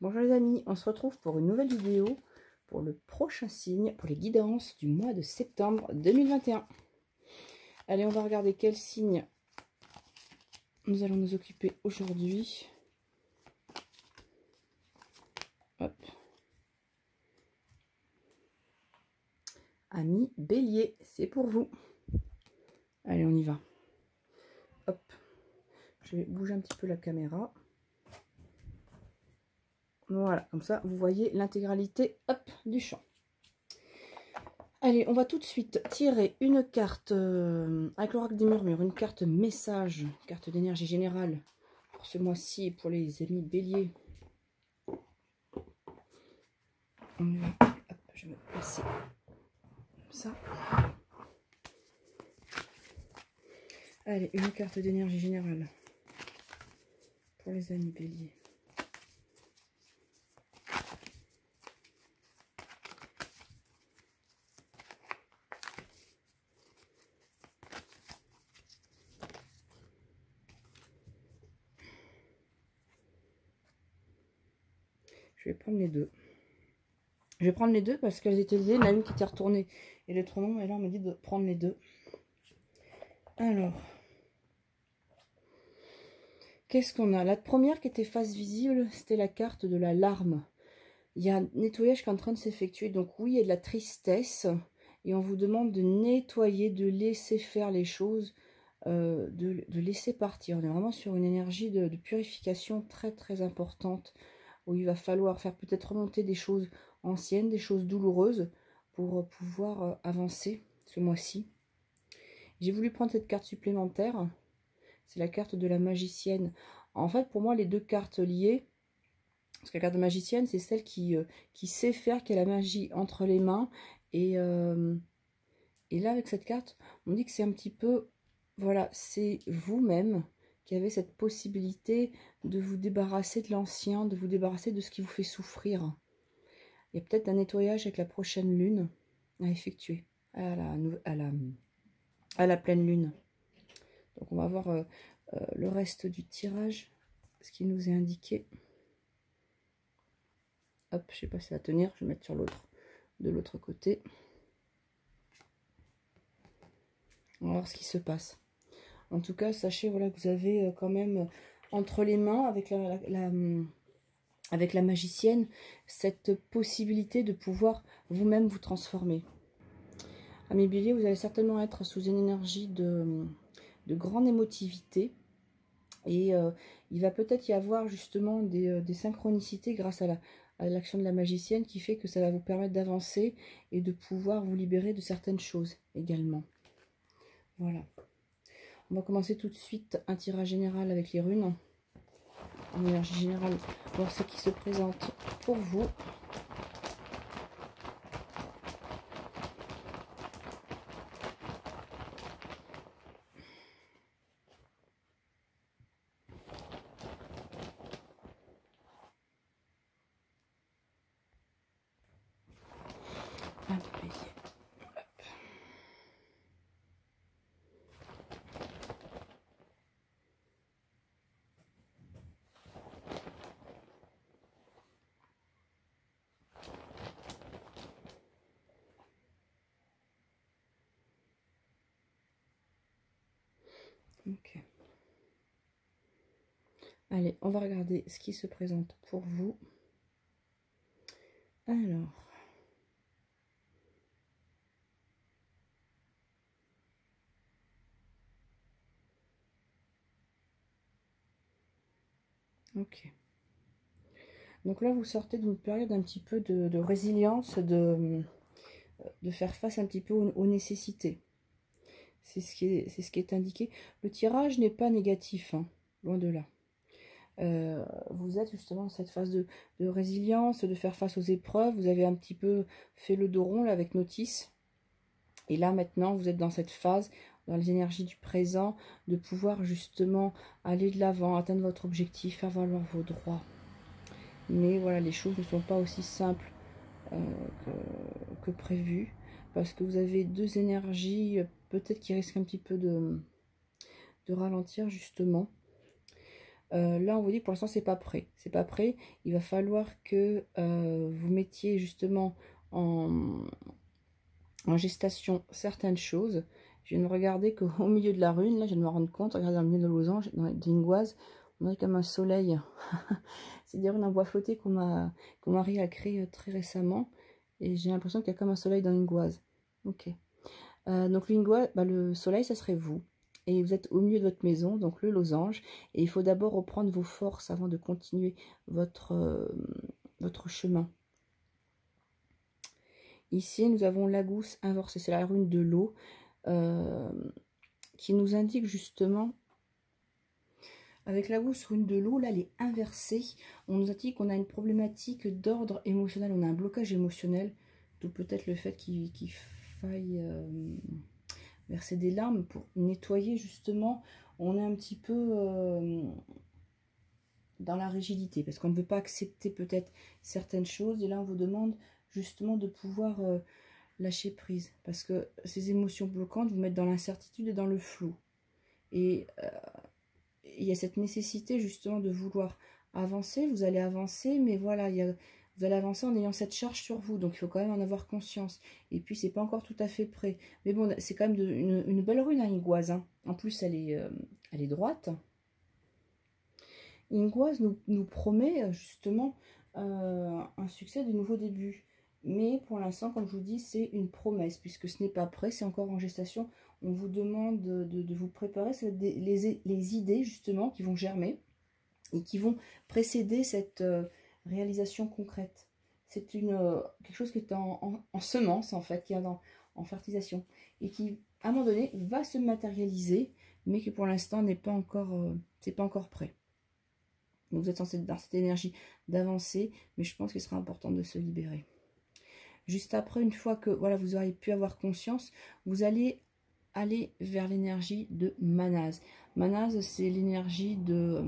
Bonjour les amis, on se retrouve pour une nouvelle vidéo pour le prochain signe, pour les guidances du mois de septembre 2021. Allez, on va regarder quel signe nous allons nous occuper aujourd'hui. Hop. Amis Bélier, c'est pour vous. Allez, on y va. Hop. Je vais bouger un petit peu la caméra. Voilà, comme ça, vous voyez l'intégralité du champ. Allez, on va tout de suite tirer une carte avec l'oracle des murmures, une carte message, carte d'énergie générale pour ce mois-ci et pour les amis Bélier. On y va. Hop, je vais me placer comme ça. Allez, une carte d'énergie générale pour les amis Bélier. Je vais prendre les deux. Je vais prendre les deux parce qu'elles étaient liées. Il y en a une qui était retournée et l'autre non. Et là, on me dit de prendre les deux. Alors, qu'est-ce qu'on a? La première qui était face visible, c'était la carte de la larme. Il y a un nettoyage qui est en train de s'effectuer. Donc oui, il y a de la tristesse. Et on vous demande de nettoyer, de laisser faire les choses, de laisser partir. On est vraiment sur une énergie de purification très très importante. Où il va falloir faire peut-être remonter des choses anciennes, des choses douloureuses pour pouvoir avancer ce mois-ci. J'ai voulu prendre cette carte supplémentaire. C'est la carte de la magicienne. En fait, pour moi, les deux cartes liées, parce que la carte de magicienne, c'est celle qui sait faire, qui a la magie entre les mains. Et là, avec cette carte, on dit que c'est un petit peu, voilà, c'est vous-même qui avez cette possibilité de vous débarrasser de l'ancien, de vous débarrasser de ce qui vous fait souffrir. Il y a peut-être un nettoyage avec la prochaine lune à effectuer, à la pleine lune. Donc on va voir le reste du tirage, ce qui nous est indiqué. Hop, je sais pas si ça va tenir, je vais mettre sur l'autre, de l'autre côté. On va voir ce qui se passe. En tout cas, sachez voilà, que vous avez quand même entre les mains, avec la magicienne, cette possibilité de pouvoir vous-même vous transformer. Amis Bélier, vous allez certainement être sous une énergie de grande émotivité. Et il va peut-être y avoir justement des synchronicités grâce à l'action de la magicienne qui fait que ça va vous permettre d'avancer et de pouvoir vous libérer de certaines choses également. Voilà. On va commencer tout de suite un tirage général avec les runes. En énergie générale, voir ce qui se présente pour vous. Ok. Allez, on va regarder ce qui se présente pour vous. Alors. Ok. Donc là, vous sortez d'une période un petit peu de résilience, de faire face un petit peu aux nécessités. C'est ce qui est indiqué. Le tirage n'est pas négatif, hein, loin de là. Vous êtes justement dans cette phase de résilience, de faire face aux épreuves. Vous avez un petit peu fait le dos rond là, avec Notice. Et là, maintenant, vous êtes dans cette phase, dans les énergies du présent, de pouvoir justement aller de l'avant, atteindre votre objectif, faire valoir vos droits. Mais voilà, les choses ne sont pas aussi simples que prévu, parce que vous avez deux énergies peut-être qui risquent un petit peu de ralentir justement. Là, on vous dit pour l'instant, c'est pas prêt. C'est pas prêt. Il va falloir que vous mettiez justement en, en gestation certaines choses. Je viens de regarder qu'au milieu de la rune, là, je viens de me rendre compte, regardez dans le milieu de losange, dans l'Ingoise, on dirait comme un soleil. C'est des runes en bois flotté qu'on Marie a créé très récemment. Et j'ai l'impression qu'il y a comme un soleil dans l'Ingoise. Ok. Donc l'Ingoise, bah, le soleil, ça serait vous. Et vous êtes au milieu de votre maison, donc le losange. Et il faut d'abord reprendre vos forces avant de continuer votre chemin. Ici, nous avons la gousse inversée, c'est la rune de l'eau, qui nous indique justement, avec la gousse rune de l'eau, là, elle est inversée. On nous indique qu'on a une problématique d'ordre émotionnel, on a un blocage émotionnel, d'où peut-être le fait qu'il faille verser des larmes pour nettoyer justement. On est un petit peu dans la rigidité, parce qu'on ne veut pas accepter peut-être certaines choses, et là, on vous demande justement de pouvoir lâcher prise, parce que ces émotions bloquantes vous mettent dans l'incertitude et dans le flou. Et il y a cette nécessité justement de vouloir avancer. Vous allez avancer, mais voilà, vous allez avancer en ayant cette charge sur vous, donc il faut quand même en avoir conscience. Et puis c'est pas encore tout à fait prêt, mais bon, c'est quand même une belle rune, hein, Ingoise, hein. En plus elle est droite. Ingoise nous promet justement un succès de nouveau début. Mais pour l'instant, comme je vous dis, c'est une promesse, puisque ce n'est pas prêt, c'est encore en gestation. On vous demande de vous préparer, ça va être les idées justement qui vont germer et qui vont précéder cette réalisation concrète. C'est quelque chose qui est en semence, en fait, qui est en fertilisation, et qui, à un moment donné, va se matérialiser, mais qui pour l'instant n'est pas encore, c'est pas encore prêt. Donc vous êtes dans cette énergie d'avancer, mais je pense qu'il sera important de se libérer. Juste après, une fois que voilà, vous aurez pu avoir conscience, vous allez aller vers l'énergie de Manase. Manase, c'est l'énergie de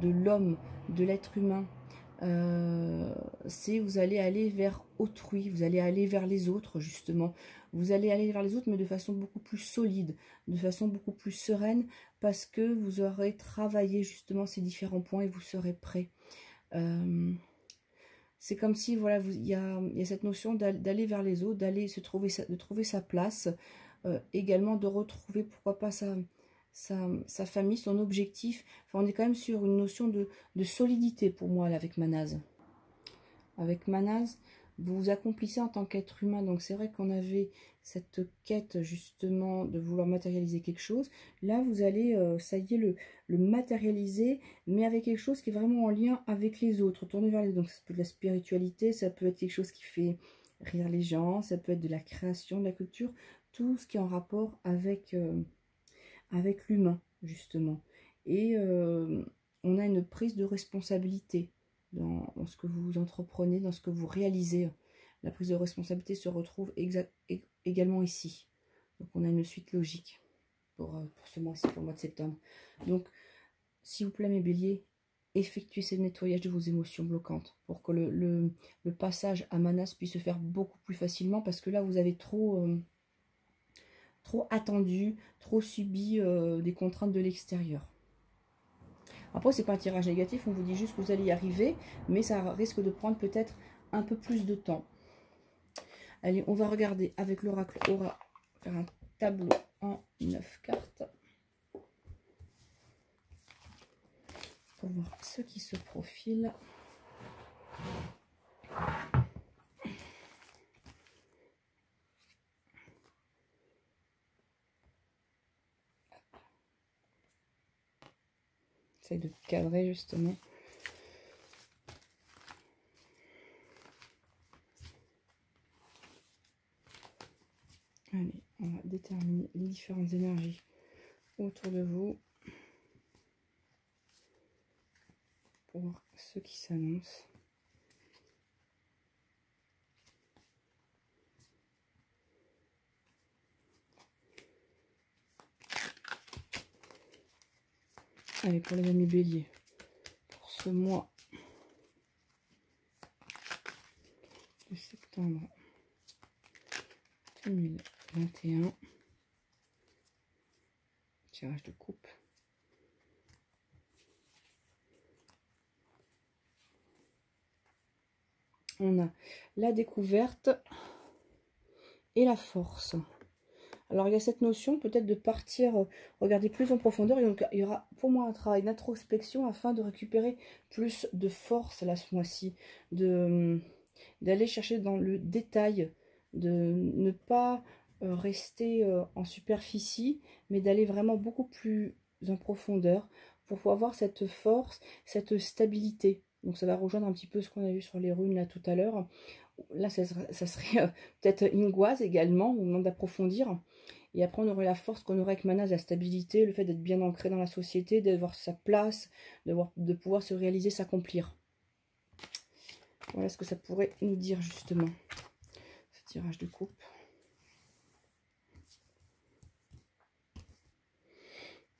l'homme, de l'être humain. Vous allez aller vers autrui, vous allez aller vers les autres, justement. Vous allez aller vers les autres, mais de façon beaucoup plus solide, de façon beaucoup plus sereine, parce que vous aurez travaillé justement ces différents points et vous serez prêt. C'est comme si, voilà, il y a cette notion d'aller vers les autres, de trouver sa place, également de retrouver, pourquoi pas, sa famille, son objectif. Enfin, on est quand même sur une notion de solidité pour moi, là, avec Manase. Avec Manase, vous vous accomplissez en tant qu'être humain. Donc, c'est vrai qu'on avait cette quête, justement, de vouloir matérialiser quelque chose. Là, vous allez, ça y est, le matérialiser, mais avec quelque chose qui est vraiment en lien avec les autres, tourner vers les autres. Donc, ça peut être de la spiritualité, ça peut être quelque chose qui fait rire les gens, ça peut être de la création, de la culture, tout ce qui est en rapport avec l'humain, justement. Et on a une prise de responsabilité dans ce que vous entreprenez, dans ce que vous réalisez. La prise de responsabilité se retrouve également ici. Donc on a une suite logique pour ce mois-ci, pour le mois de septembre. Donc, s'il vous plaît, mes béliers, effectuez ce nettoyage de vos émotions bloquantes pour que le passage à Manase puisse se faire beaucoup plus facilement, parce que là, vous avez trop attendu, trop subi des contraintes de l'extérieur. Après, c'est pas un tirage négatif, on vous dit juste que vous allez y arriver, mais ça risque de prendre peut-être un peu plus de temps. Allez, on va regarder avec l'oracle Aura, faire un tableau en 9 cartes. Pour voir ce qui se profile. J'essaie de cadrer justement. Allez, on va déterminer les différentes énergies autour de vous pour voir ce qui s'annonce. Allez, pour les amis béliers, pour ce mois de septembre 2021, tirage de coupe. on a la découverte et la force. Alors, il y a cette notion peut-être de partir, regarder plus en profondeur. Et donc, il y aura pour moi un travail d'introspection afin de récupérer plus de force là ce mois-ci. D'aller chercher dans le détail, de ne pas rester en superficie, mais d'aller vraiment beaucoup plus en profondeur pour pouvoir avoir cette force, cette stabilité. Donc, ça va rejoindre un petit peu ce qu'on a vu sur les runes là tout à l'heure. Là, ça serait peut-être Ingoise également, au moment d'approfondir. Et après, on aurait la force qu'on aurait avec Manaz, la stabilité, le fait d'être bien ancré dans la société, d'avoir sa place, de pouvoir se réaliser, s'accomplir. Voilà ce que ça pourrait nous dire, justement, ce tirage de coupe.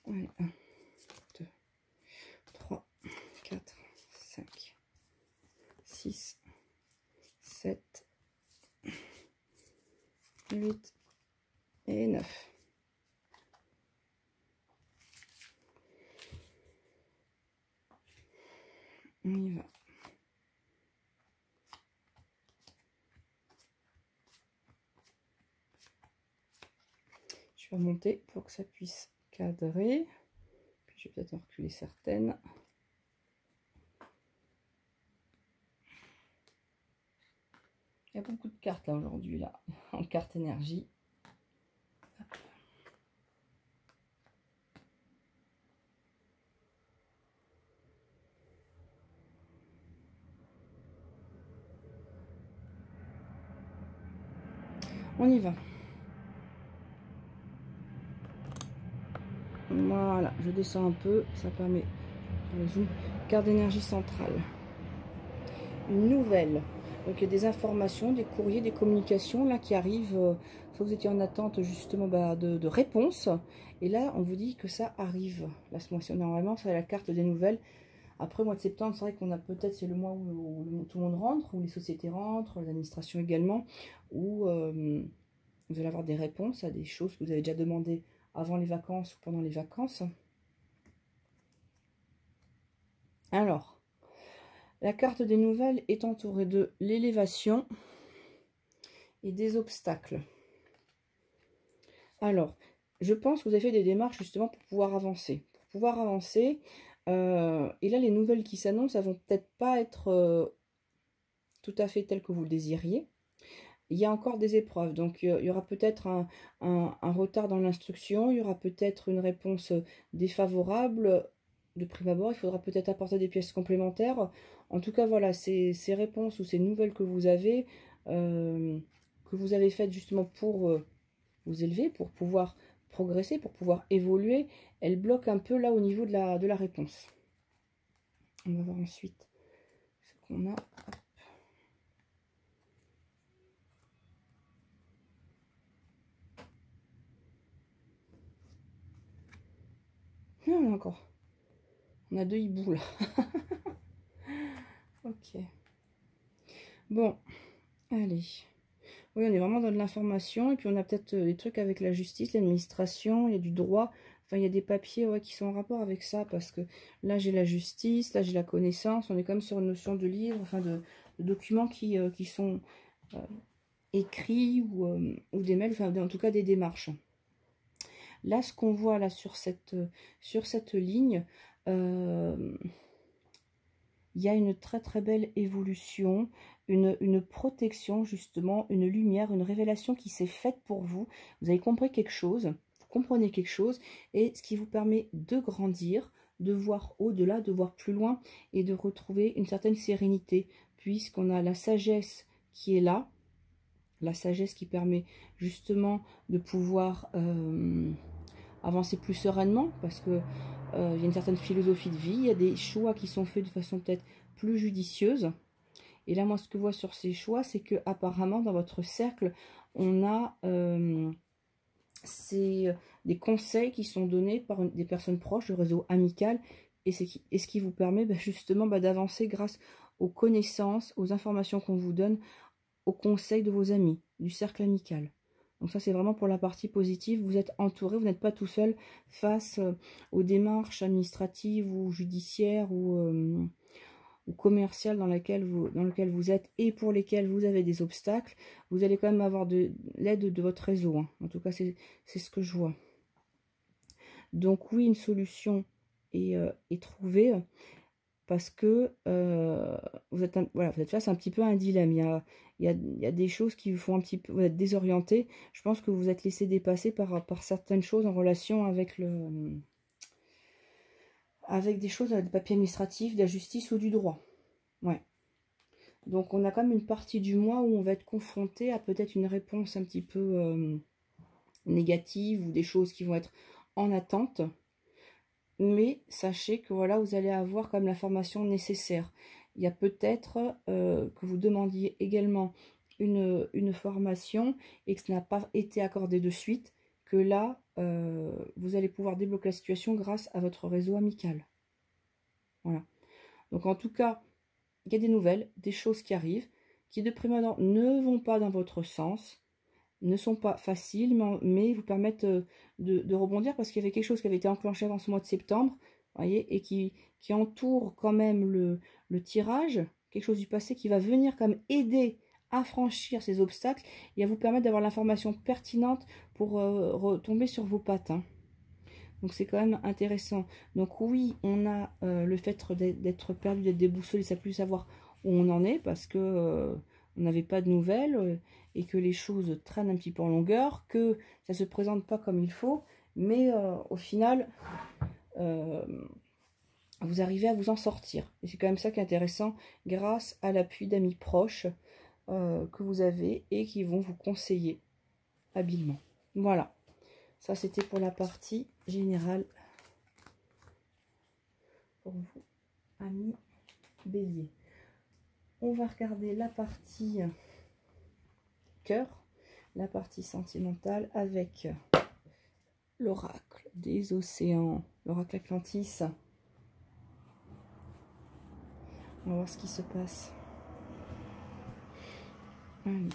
Allez, 1, 2, 3, 4, 5, 6, 7, 8 et 9. On y va. Je vais remonter pour que ça puisse cadrer. Puis je vais peut-être en reculer certaines. Il y a beaucoup de cartes là aujourd'hui, là, en carte énergie. Hop. On y va. Voilà, je descends un peu, ça permet le zoom. Carte d'énergie centrale. Une nouvelle. Donc il y a des informations, des courriers, des communications là qui arrivent. Soit vous étiez en attente justement de réponses. Et là, on vous dit que ça arrive. Là, ce mois-ci, normalement, c'est la carte des nouvelles. Après, mois de septembre, c'est vrai qu'on a peut-être, c'est le mois où tout le monde rentre, où les sociétés rentrent, les administrations également, où vous allez avoir des réponses à des choses que vous avez déjà demandées avant les vacances ou pendant les vacances. Alors, la carte des nouvelles est entourée de l'élévation et des obstacles. Alors, je pense que vous avez fait des démarches justement pour pouvoir avancer. Et là, les nouvelles qui s'annoncent, elles vont peut-être pas être tout à fait telles que vous le désiriez. Il y a encore des épreuves, donc il y aura peut-être un retard dans l'instruction, il y aura peut-être une réponse défavorable de prime abord, il faudra peut-être apporter des pièces complémentaires. En tout cas, voilà, ces réponses ou ces nouvelles que vous avez faites justement pour vous élever, pour pouvoir progresser, pour pouvoir évoluer, elles bloquent un peu là au niveau de la réponse. On va voir ensuite ce qu'on a. Non, encore. On a deux hiboux là. Ok. Bon, allez. Oui, on est vraiment dans de l'information. Et puis on a peut-être des trucs avec la justice, l'administration, il y a du droit. Enfin, il y a des papiers qui sont en rapport avec ça. Parce que là, j'ai la justice, là, j'ai la connaissance. On est quand même sur une notion de livre, enfin de documents qui sont écrits ou des mails, enfin en tout cas des démarches. Là, ce qu'on voit là sur cette ligne, il y a une très très belle évolution, une protection justement, une lumière, une révélation qui s'est faite pour vous. Vous avez compris quelque chose, vous comprenez quelque chose, et ce qui vous permet de grandir, de voir au-delà, de voir plus loin, et de retrouver une certaine sérénité, puisqu'on a la sagesse qui est là, la sagesse qui permet justement de pouvoir avancer plus sereinement, parce que il y a une certaine philosophie de vie, il y a des choix qui sont faits de façon peut-être plus judicieuse. Et là, moi, ce que je vois sur ces choix, c'est que apparemment dans votre cercle, on a des conseils qui sont donnés par des personnes proches, le réseau amical, et ce qui vous permet justement d'avancer grâce aux connaissances, aux informations qu'on vous donne, aux conseils de vos amis, du cercle amical. Donc ça, c'est vraiment pour la partie positive. Vous êtes entouré, vous n'êtes pas tout seul face aux démarches administratives ou judiciaires ou ou commerciales dans lequel vous êtes et pour lesquelles vous avez des obstacles, vous allez quand même avoir de l'aide de votre réseau, hein. En tout cas, c'est ce que je vois. Donc oui, une solution est trouvée parce que vous êtes face à un petit peu à un dilemme. Il y a des choses qui vous font un petit peu, vous êtes désorienté. Je pense que vous êtes laissé dépasser par certaines choses en relation avec des choses, des papiers administratifs, de la justice ou du droit. Ouais. Donc on a quand même une partie du mois où on va être confronté à peut-être une réponse un petit peu négative ou des choses qui vont être en attente. Mais sachez que voilà, vous allez avoir quand même l'information nécessaire. Il y a peut-être que vous demandiez également une formation et que ce n'a pas été accordé de suite, que là, vous allez pouvoir débloquer la situation grâce à votre réseau amical. Voilà. Donc en tout cas, il y a des nouvelles, des choses qui arrivent, qui de prime abord ne vont pas dans votre sens, ne sont pas faciles, mais vous permettent de rebondir parce qu'il y avait quelque chose qui avait été enclenché avant ce mois de septembre, voyez, et qui entoure quand même le tirage, quelque chose du passé qui va venir quand même aider à franchir ces obstacles et à vous permettre d'avoir l'information pertinente pour retomber sur vos pattes, hein. Donc c'est quand même intéressant. Donc oui, on a le fait d'être perdu, d'être déboussolé, ça plus savoir où on en est parce que on n'avait pas de nouvelles et que les choses traînent un petit peu en longueur, que ça se présente pas comme il faut, mais au final, vous arrivez à vous en sortir. Et c'est quand même ça qui est intéressant, grâce à l'appui d'amis proches que vous avez et qui vont vous conseiller habilement. Voilà. Ça, c'était pour la partie générale pour vous, amis Bélier. On va regarder la partie cœur, la partie sentimentale avec l'oracle des océans, l'oracle Atlantis. On va voir ce qui se passe. Allez.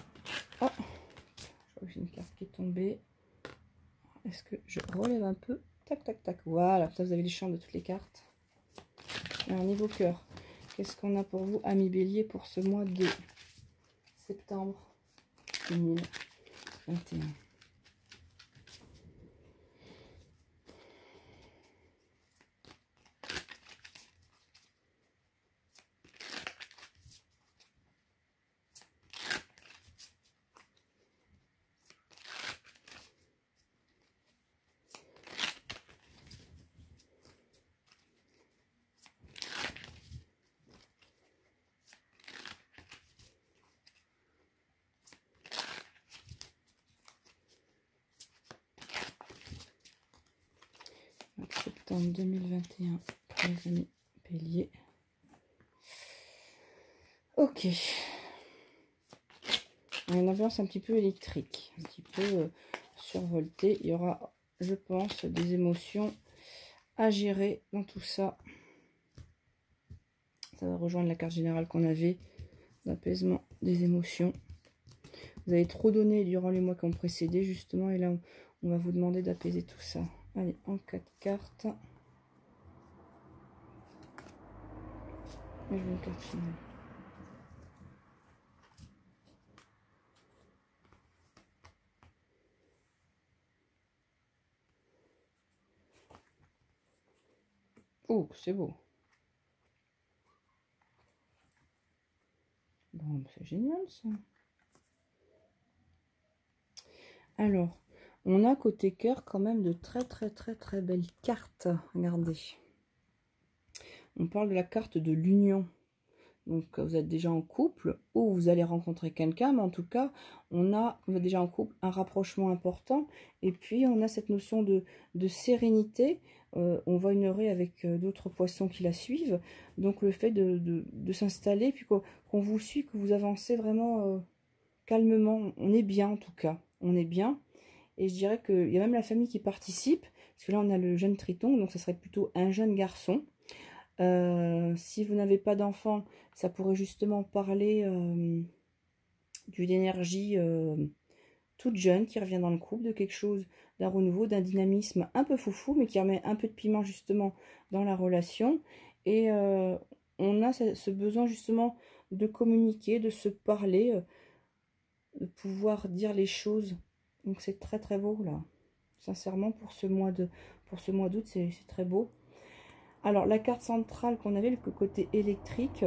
Oh, je crois que j'ai une carte qui est tombée. Est-ce que je relève un peu? Tac, tac, tac. Voilà, ça vous avez les champs de toutes les cartes. Alors, niveau cœur, qu'est-ce qu'on a pour vous, amis Bélier, pour ce mois de septembre 2021? Septembre 2021 pour les amis Bélier. Ok. On a une ambiance un petit peu électrique, un petit peu survoltée. Il y aura, je pense, des émotions à gérer dans tout ça. Ça va rejoindre la carte générale qu'on avait, l'apaisement des émotions. Vous avez trop donné durant les mois qui ont précédé, justement, et là, on va vous demander d'apaiser tout ça. Allez, en 4 cartes. Et je veux une carte finale. Oh, c'est beau. Bon, c'est génial, ça. Alors, on a côté cœur quand même de très belles cartes. Regardez. On parle de la carte de l'union. Donc, vous êtes déjà en couple ou vous allez rencontrer quelqu'un. Mais en tout cas, vous êtes déjà en couple, un rapprochement important. Et puis, on a cette notion de sérénité. On va honorer avec d'autres poissons qui la suivent. Donc, le fait de s'installer, puis qu'on vous suit, que vous avancez vraiment calmement. On est bien en tout cas. On est bien. Et je dirais qu'il y a même la famille qui participe. Parce que là, on a le jeune Triton. Donc, ça serait plutôt un jeune garçon. Si vous n'avez pas d'enfant, ça pourrait justement parler d'une énergie toute jeune qui revient dans le couple, de quelque chose, d'un renouveau, d'un dynamisme un peu foufou, mais qui remet un peu de piment justement dans la relation. Et on a ce besoin justement de communiquer, de se parler, de pouvoir dire les choses. Donc c'est très très beau là. Sincèrement, pour ce mois d'août, c'est très beau. Alors la carte centrale qu'on avait, le côté électrique,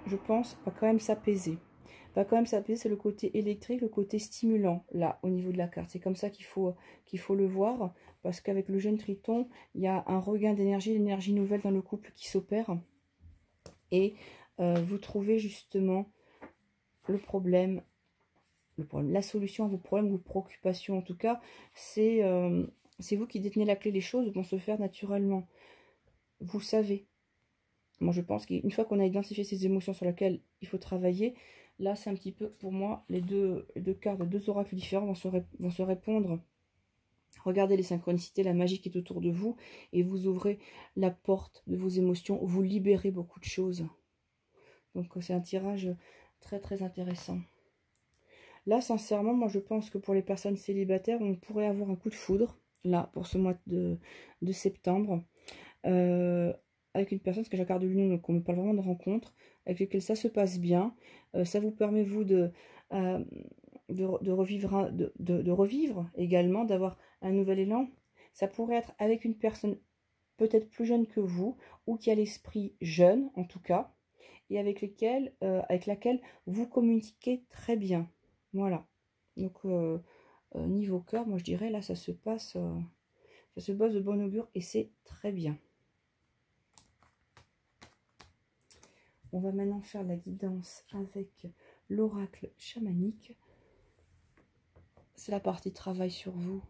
je pense, va quand même s'apaiser. C'est le côté électrique, le côté stimulant, là, au niveau de la carte. C'est comme ça qu'il faut le voir, parce qu'avec le jeune Triton, il y a un regain d'énergie, l'énergie nouvelle dans le couple qui s'opère. Et vous trouvez justement le problème, la solution à vos problèmes, vos préoccupations. En tout cas, c'est vous qui détenez la clé. Les choses vont se faire naturellement. Vous savez. Moi, je pense qu'une fois qu'on a identifié ces émotions sur lesquelles il faut travailler, là, c'est un petit peu, pour moi, les deux cartes, deux oracles différents vont se répondre. Regardez les synchronicités, la magie qui est autour de vous, et vous ouvrez la porte de vos émotions, vous libérez beaucoup de choses. Donc, c'est un tirage très, très intéressant. Là, sincèrement, moi, je pense que pour les personnes célibataires, on pourrait avoir un coup de foudre, là, pour ce mois de septembre. Avec une personne, parce que j'ai la carte de l'union, donc on me parle vraiment de rencontre, avec lesquelles ça se passe bien. Ça vous permet, vous, de revivre également, d'avoir un nouvel élan. Ça pourrait être avec une personne peut-être plus jeune que vous, ou qui a l'esprit jeune, en tout cas, et avec laquelle vous communiquez très bien. Voilà. Donc, niveau cœur, moi je dirais, là, ça se passe de bon augure, et c'est très bien. On va maintenant faire la guidance avec l'oracle chamanique. C'est la partie travail sur vous.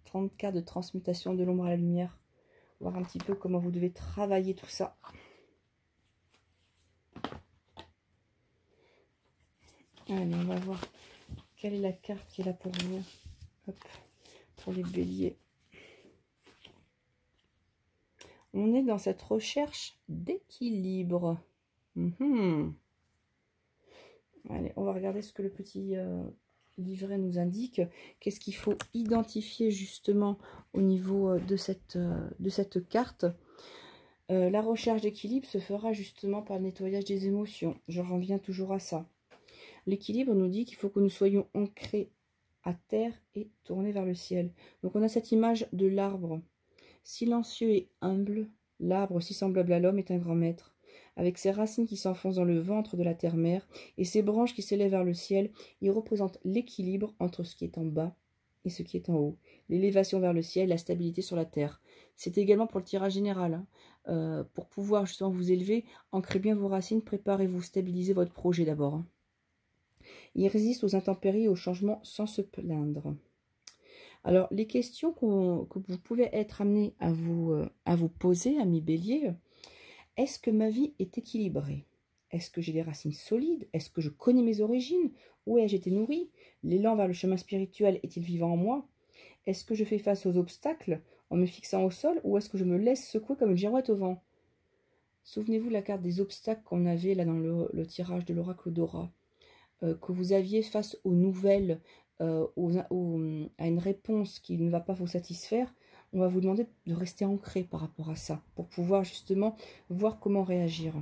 30 cartes de transmutation de l'ombre à la lumière. Voir un petit peu comment vous devez travailler tout ça. Allez, on va voir quelle est la carte qui est là pour vous. Hop, pour les béliers. On est dans cette recherche d'équilibre. Allez, on va regarder ce que le petit livret nous indique. Qu'est-ce qu'il faut identifier justement au niveau de cette carte. La recherche d'équilibre se fera justement par le nettoyage des émotions. Je reviens toujours à ça. L'équilibre nous dit qu'il faut que nous soyons ancrés à terre et tournés vers le ciel. Donc on a cette image de l'arbre. Silencieux et humble, l'arbre si semblable à l'homme est un grand maître. Avec ses racines qui s'enfoncent dans le ventre de la terre-mère et ses branches qui s'élèvent vers le ciel, il représente l'équilibre entre ce qui est en bas et ce qui est en haut. L'élévation vers le ciel, la stabilité sur la terre. C'est également pour le tirage général. Pour pouvoir justement vous élever, ancrez bien vos racines, préparez-vous, stabilisez votre projet d'abord. Il résiste aux intempéries et aux changements sans se plaindre. Alors, les questions que vous pouvez être amené à vous poser, amis béliers, est-ce que ma vie est équilibrée? Est-ce que j'ai des racines solides? Est-ce que je connais mes origines? Où ai-je été nourrie? L'élan vers le chemin spirituel est-il vivant en moi? Est-ce que je fais face aux obstacles en me fixant au sol ou est-ce que je me laisse secouer comme une girouette au vent? Souvenez-vous de la carte des obstacles qu'on avait là dans le tirage de l'oracle d'Aura, que vous aviez face aux nouvelles, à une réponse qui ne va pas vous satisfaire. On va vous demander de rester ancré par rapport à ça, pour pouvoir justement voir comment réagir.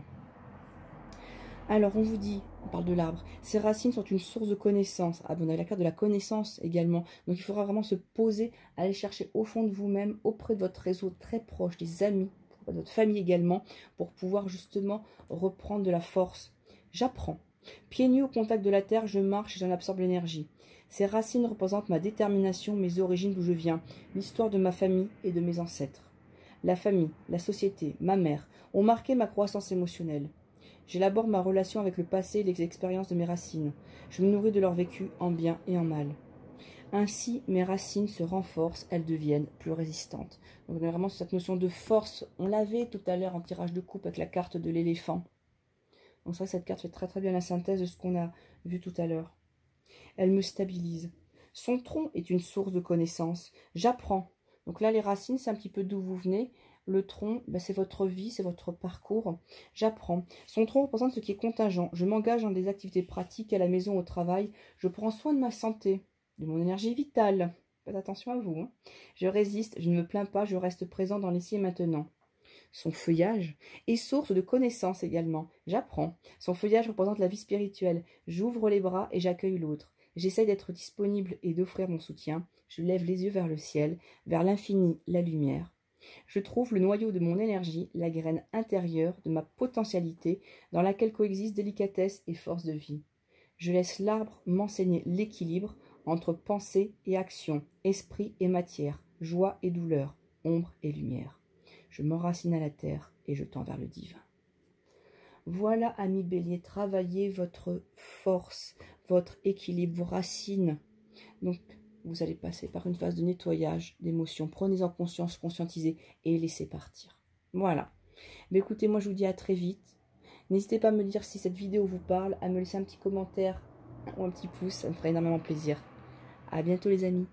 Alors, on vous dit, on parle de l'arbre, ces racines sont une source de connaissance. Ah, bon, on a la carte de la connaissance également. Donc, il faudra vraiment se poser, aller chercher au fond de vous-même, auprès de votre réseau très proche, des amis, de votre famille également, pour pouvoir justement reprendre de la force. J'apprends. Pieds nus au contact de la terre, je marche et j'en absorbe l'énergie. Ces racines représentent ma détermination, mes origines d'où je viens, l'histoire de ma famille et de mes ancêtres. La famille, la société, ma mère ont marqué ma croissance émotionnelle. J'élabore ma relation avec le passé et les expériences de mes racines. Je me nourris de leur vécu en bien et en mal. Ainsi, mes racines se renforcent, elles deviennent plus résistantes. Donc, on a vraiment cette notion de force. On l'avait tout à l'heure en tirage de coupe avec la carte de l'éléphant. Donc ça, cette carte fait très très bien la synthèse de ce qu'on a vu tout à l'heure. Elle me stabilise. Son tronc est une source de connaissances. J'apprends. Donc là, les racines, c'est un petit peu d'où vous venez. Le tronc, ben, c'est votre vie, c'est votre parcours. J'apprends. Son tronc représente ce qui est contingent. Je m'engage dans des activités pratiques à la maison, au travail. Je prends soin de ma santé, de mon énergie vitale. Faites attention à vous. Hein. Je résiste, je ne me plains pas, je reste présent dans l'ici et maintenant. son feuillage est source de connaissances également. J'apprends. Son feuillage représente la vie spirituelle. J'ouvre les bras et j'accueille l'autre. J'essaye d'être disponible et d'offrir mon soutien. Je lève les yeux vers le ciel, vers l'infini, la lumière. Je trouve le noyau de mon énergie, la graine intérieure de ma potentialité dans laquelle coexistent délicatesse et force de vie. Je laisse l'arbre m'enseigner l'équilibre entre pensée et action, esprit et matière, joie et douleur, ombre et lumière. Je m'enracine à la terre et je tends vers le divin. Voilà, amis Bélier, travaillez votre force, votre équilibre, vos racines. Donc, vous allez passer par une phase de nettoyage d'émotions. Prenez-en conscience, conscientisez et laissez partir. Voilà. Mais écoutez, moi je vous dis à très vite. N'hésitez pas à me dire si cette vidéo vous parle, à me laisser un petit commentaire ou un petit pouce, ça me ferait énormément plaisir. À bientôt les amis.